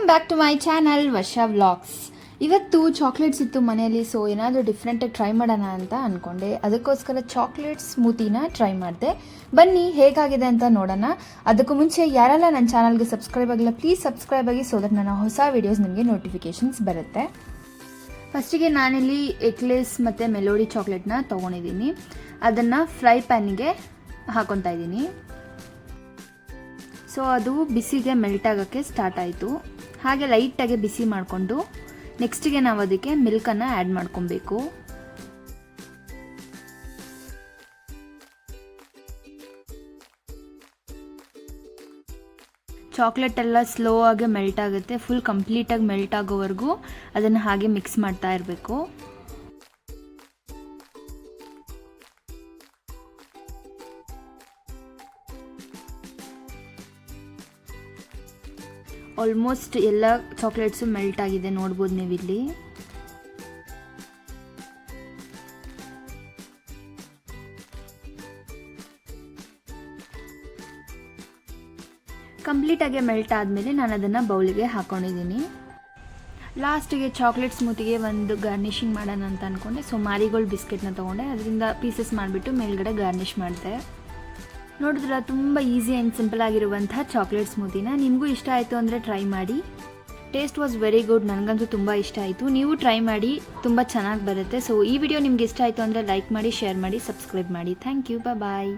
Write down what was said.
Welcome back to my channel Varsha vlogs. ಇವತ್ತು chocolates ಇತ್ತು ಮನೆಯಲ್ಲಿ, ಸೊ ಏನಾದರೂ ಡಿಫ್ರೆಂಟಾಗಿ ಟ್ರೈ ಮಾಡೋಣ ಅಂತ ಅಂದ್ಕೊಂಡೆ. ಅದಕ್ಕೋಸ್ಕರ ಚಾಕ್ಲೇಟ್ ಸ್ಮೂತಿನ ಟ್ರೈ ಮಾಡಿದೆ. ಬನ್ನಿ ಹೇಗಾಗಿದೆ ಅಂತ ನೋಡೋಣ. ಅದಕ್ಕೂ ಮುಂಚೆ ಯಾರೆಲ್ಲ ನನ್ನ ಚಾನಲ್ಗೆ ಸಬ್ಸ್ಕ್ರೈಬ್ ಆಗಿಲ್ಲ, ಪ್ಲೀಸ್ ಸಬ್ಸ್ಕ್ರೈಬ್ ಆಗಿ, ಸೊ ದಟ್ ನನ್ನ ಹೊಸ ವೀಡಿಯೋಸ್ ನಿಮಗೆ ನೋಟಿಫಿಕೇಷನ್ಸ್ ಬರುತ್ತೆ. ಫಸ್ಟಿಗೆ ನಾನಿಲ್ಲಿ ಎಕ್ಲೇಸ್ ಮತ್ತು ಮೆಲೋಡಿ ಚಾಕ್ಲೇಟ್ನ ತೊಗೊಂಡಿದ್ದೀನಿ. ಅದನ್ನು ಫ್ರೈ ಪ್ಯಾನಿಗೆ ಹಾಕೊತಾ ಇದ್ದೀನಿ. ಸೊ ಅದು ಬಿಸಿಗೆ ಮೆಲ್ಟ್ ಆಗೋಕ್ಕೆ ಸ್ಟಾರ್ಟ್ ಆಯಿತು. ಹಾಗೆ ಲೈಟಾಗಿ ಬಿಸಿ ಮಾಡಿಕೊಂಡು ನೆಕ್ಸ್ಟಿಗೆ ನಾವು ಅದಕ್ಕೆ ಮಿಲ್ಕನ್ನು ಆ್ಯಡ್ ಮಾಡ್ಕೊಬೇಕು. ಚಾಕ್ಲೇಟ್ ಎಲ್ಲ ಸ್ಲೋ ಆಗಿ ಮೆಲ್ಟ್ ಆಗುತ್ತೆ. ಫುಲ್ ಕಂಪ್ಲೀಟಾಗಿ ಮೆಲ್ಟ್ ಆಗೋವರೆಗೂ ಅದನ್ನು ಹಾಗೆ ಮಿಕ್ಸ್ ಮಾಡ್ತಾ ಇರಬೇಕು. ಆಲ್ಮೋಸ್ಟ್ ಎಲ್ಲ ಚಾಕ್ಲೇಟ್ಸು ಮೆಲ್ಟ್ ಆಗಿದೆ, ನೋಡ್ಬೋದು ನೀವಿಲ್ಲಿ. ಕಂಪ್ಲೀಟಾಗಿ ಮೆಲ್ಟ್ ಆದಮೇಲೆ ನಾನು ಅದನ್ನು ಬೌಲಿಗೆ ಹಾಕ್ಕೊಂಡಿದ್ದೀನಿ. ಲಾಸ್ಟಿಗೆ ಚಾಕ್ಲೇಟ್ ಸ್ಮೂತಿಗೆ ಒಂದು ಗಾರ್ನಿಷಿಂಗ್ ಮಾಡೋಣ ಅಂತ ಅಂದ್ಕೊಂಡೆ. ಸೊ ಮಾರಿಗೋಲ್ಡ್ ಬಿಸ್ಕೆಟ್ನ ತೊಗೊಂಡೆ, ಅದರಿಂದ ಪೀಸಸ್ ಮಾಡಿಬಿಟ್ಟು ಮೇಲ್ಗಡೆ ಗಾರ್ನಿಷ್ ಮಾಡಿದೆ. ನೋಡಿದ್ರೆ ತುಂಬ ಈಸಿ ಆ್ಯಂಡ್ ಸಿಂಪಲ್ ಆಗಿರುವಂತಹ ಚಾಕ್ಲೇಟ್ ಸ್ಮೂತಿನ ನಿಮಗೂ ಇಷ್ಟ ಆಯಿತು ಅಂದರೆ ಟ್ರೈ ಮಾಡಿ. ಟೇಸ್ಟ್ ವಾಸ್ ವೆರಿ ಗುಡ್, ನನಗಂತೂ ತುಂಬ ಇಷ್ಟ ಆಯಿತು. ನೀವು ಟ್ರೈ ಮಾಡಿ, ತುಂಬ ಚೆನ್ನಾಗಿ ಬರುತ್ತೆ. ಸೊ ಈ ವಿಡಿಯೋ ನಿಮ್ಗೆ ಇಷ್ಟ ಆಯಿತು ಅಂದರೆ ಲೈಕ್ ಮಾಡಿ, ಶೇರ್ ಮಾಡಿ, ಸಬ್ಸ್ಕ್ರೈಬ್ ಮಾಡಿ. Thank you, bye.